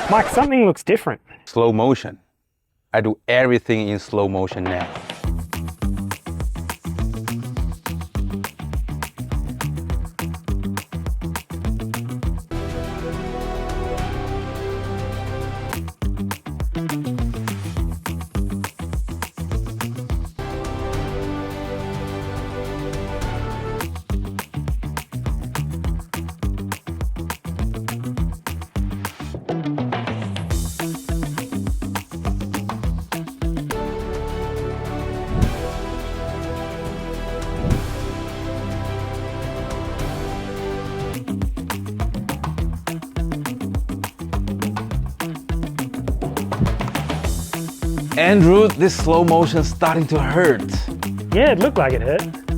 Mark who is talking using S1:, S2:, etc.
S1: Mike, something looks different.
S2: Slow motion. I do everything in slow motion now. Andrew, this slow motion is starting to hurt.
S1: Yeah, it looked like it hurt.